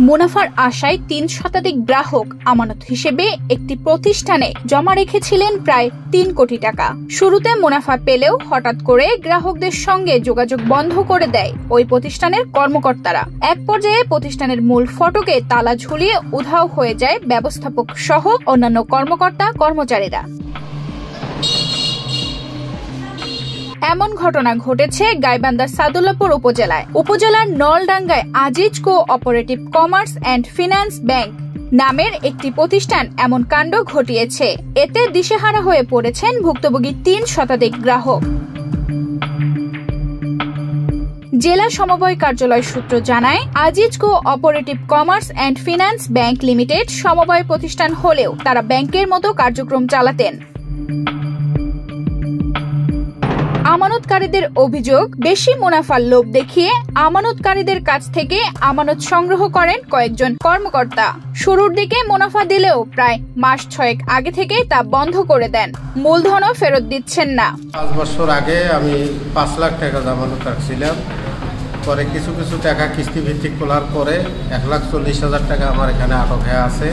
মুনাফার আশায় ৩ শতাধিক গ্রাহক আমানত হিসেবে একটি প্রতিষ্ঠানে জমা রেখেছিলেন প্রায় ৩ কোটি টাকা। শুরুতে মুনাফা পেলেও হঠাৎ করে গ্রাহকদের সঙ্গে যোগাযোগ বন্ধ করে দেয় ওই প্রতিষ্ঠানের কর্মকর্তারা। এক পর্যায়ে প্রতিষ্ঠানের মূল ফটকে তালা ঝুলিয়ে উধাও হয়ে যায় ব্যবস্থাপক সহ অন্যান্য কর্মকর্তা কর্মচারীরা। এমন ঘটনা ঘটেছে গাইবান্ধার সাদুল্লাপুর উপজেলার নলডাঙ্গায় Aziz cooperative commerce and finance bank নামের একটি প্রতিষ্ঠান এমন কাণ্ড ঘটিয়েছে। এতে দিশেহারা হয়ে পড়েছেন ভুক্তভোগী ৩ শতাধিক গ্রাহক। জেলা সমবায় কার্যালয় সূত্র জানায়, Aziz cooperative commerce and finance bank limited সমবায় প্রতিষ্ঠান হলেও তারা ব্যাংকের মতো কার্যক্রম চালাতেন। আমানতকারীদের অভিযোগ, বেশি মুনাফার লোভ দেখিয়ে আমানতকারীদের কাছ থেকে আমানত সংগ্রহ করেন কয়েকজন কর্মকর্তা। শুরুর দিকে মুনাফা দিলেও প্রায় মাস 6 আগে থেকে তা বন্ধ করে দেন। মূলধনও ফেরত দিচ্ছেন না। 5 বছর আগে আমি 5 লাখ টাকা জামানত রাখছিলাম। পরে কিছু টাকা কিস্তি ভিত্তিক খোলার পরে 1,40,000 টাকা আমার এখানে আটক হয়ে আছে।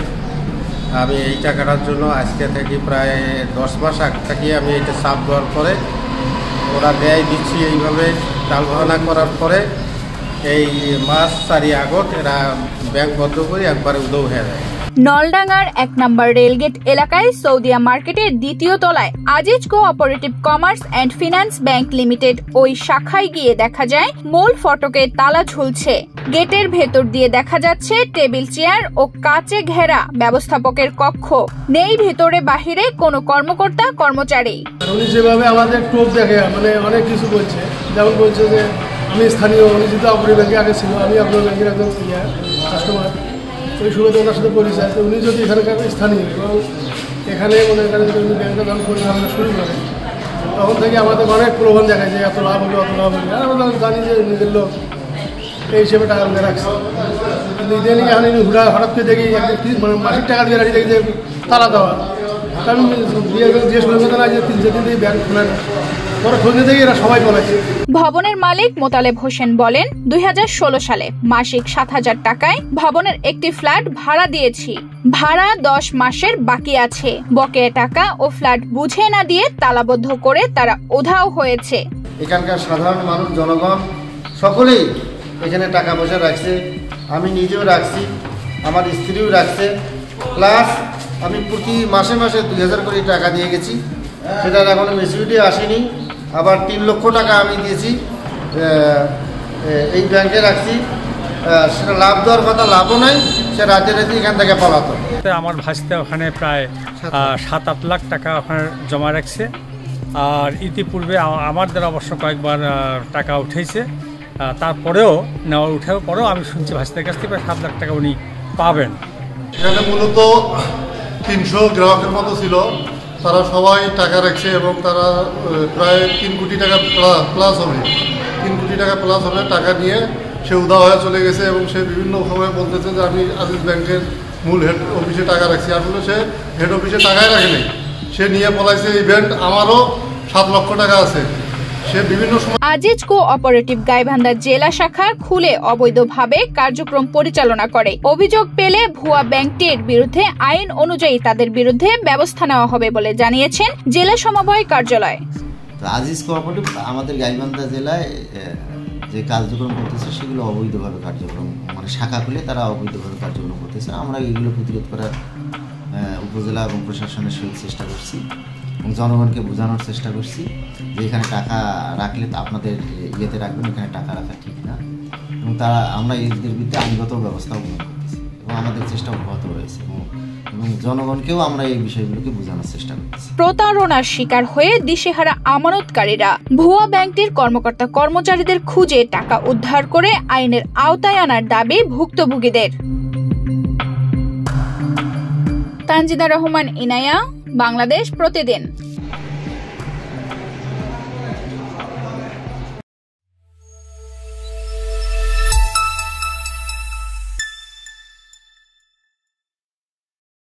আমি এই টাকাটার জন্য আজকে থেকে প্রায় 10 মাস আগে থেকে আমি এটা চাপ দেওয়ার পরে ওরা দেয় দিচ্ছি এইভাবে টালবাহানা করার পরে এই মাস 4 আগস্ট এরা ব্যাংক বন্ধ করে একবারে উধাও হয়ে যায়। নলডাঙ্গার 1 নম্বর রেলগেট এলাকায় সৌদিয়া মার্কেটের 2য় তলায় Aziz cooperative commerce and finance bank limited ওই শাখায় গিয়ে দেখা যায় মূল ফটকে তালা ঝুলছে। গেটের ভেতর দিয়ে দেখা যাচ্ছে টেবিল চেয়ার ও কাচে ঘেরা ব্যবস্থাপকের কক্ষ। নেই ভেতরে বাহিরে কোনো কর্মকর্তা কর্মচারী। উনি যেভাবে আমাদের টোপ দেখে অনেক কিছু বলছে, যেমন বলছে যে আমি স্থানীয়, উনি যেহেতু আপনার ব্যাংকে আগে ছিল, আমি আপনার ব্যাংকের একজন কাস্টমার, ওই সুবিধা ওনার সাথে পরিচয়। তো উনি যদি এখানকার স্থানীয় এবং এখানে মনে করেন যদি উনি ব্যাংকটা যখন পরিচালনা শুরু করে তখন থেকে আমাদের অনেক প্রলোভন দেখায় যে এত লাভ হবে অত লাভ হবে। আর আমরা জানি যে নিজের লোক এই হিসেবে টাকা দিয়ে রাখছে। কিন্তু ইদানিং এখন হঠাৎ করে দেখি মাসিক টাকা দিয়ে রাখি দেখি যে তালা দেওয়া। আমি জিজ্ঞেস করলাম না যে 3 দিন থেকে ব্যাংক খোলা নেই। ভবনের মালিক মোতালেব হোসেন বলেন, 2016 সালে মাসিক 7,000 টাকায় ভবনের একটি ফ্ল্যাট ভাড়া দিয়েছি। ভাড়া 10 মাসের বাকি আছে। বকেয়া টাকা ও ফ্ল্যাট বুঝে না দিয়ে তালাবদ্ধ করে তারা উধাও হয়েছে। এখানকার সাধারণ মানুষ, জনগণ সকলেই এখানে টাকা পয়সা রাখছে। আমি নিজেও রাখছি, আমার স্ত্রীও রাখছে। প্লাস আমি প্রতি মাসে 2,000 করে টাকা দিয়ে গেছি। সেটার এখনো ম্যাচুরিটি আসেনি। আবার 3 লক্ষ টাকা আমি দিয়েছি, এই ব্যাংকে রাখছি। সেটা লাভ দেওয়ার কথা, লাভও নাই। সে রাতে এখান থেকে পালাতো। আমার ভাইস্তে ওখানে প্রায় 7-8 লাখ টাকা ওখানে জমা রাখছে। আর ইতিপূর্বে আমার দ্বারা অবশ্য কয়েকবার টাকা উঠেছে। তারপরেও নেওয়া উঠার পরেও আমি শুনছি ভাইস্তের কাছ থেকে প্রায় 7 লাখ টাকা উনি পাবেন। এখানে মূলত 300 গ্রাহকের মতো ছিল। তারা সবাই টাকা রাখছে এবং তারা প্রায় 3 কোটি টাকা প্লাস হবে। 3 কোটি টাকা প্লাস হবে টাকা নিয়ে সে উধাও হয়ে চলে গেছে। এবং সে বিভিন্ন সময় বলতেছে যে আমি আজিজ ব্যাংকের মূল হেড অফিসে টাকা রাখছি। আসলে সে হেড অফিসে টাকাই রাখেনি, সে নিয়ে পলাইছে। ইভেন্ট আমারও 7 লক্ষ টাকা আছে। সে বিভিন্ন সময় আজিজ কো-অপারেটিভ গাইবান্ধা জেলা শাখার খুলে অবৈধভাবে কার্যক্রম পরিচালনা করে। অভিযোগ পেলে ভুয়া ব্যাংকটির বিরুদ্ধে আইন অনুযায়ী তাদের বিরুদ্ধে ব্যবস্থা নেওয়া হবে বলে জানিয়েছেন জেলা সমবায় কার্যালয়। আজিজ কো-অপারেটিভ আমাদের গাইবান্ধা জেলায় যে কার্যক্রম করতেছে সেগুলো অবৈধভাবে কার্যক্রম, শাখা খুলে তারা অবৈধভাবে কার্যক্রম করতেছে। আমরা এগুলো প্রতিরোধ করার উপজেলা এবং প্রশাসনের সহিত চেষ্টা করছি এবং জনগণকে বোঝানোর চেষ্টা করছি যে এখানে টাকা রাখলে তো আপনাদের ইয়েতে রাখবেন, এখানে টাকা রাখা ঠিক না। এবং আমরা এদের বিরুদ্ধে আইনগত ব্যবস্থা গ্রহণ করতেছি এবং আমাদের চেষ্টা অব্যাহত রয়েছে এবং জনগণকেও আমরা এই বিষয়গুলোকে বোঝানোর চেষ্টা করছি। প্রতারণার শিকার হয়ে দিশেহারা আমানতকারীরা ভুয়া ব্যাংকটির কর্মকর্তা কর্মচারীদের খুঁজে টাকা উদ্ধার করে আইনের আওতায় আনার দাবি ভুক্তভোগীদের। তানজিদা রহমান ইনায়া, বাংলাদেশ প্রতিদিন।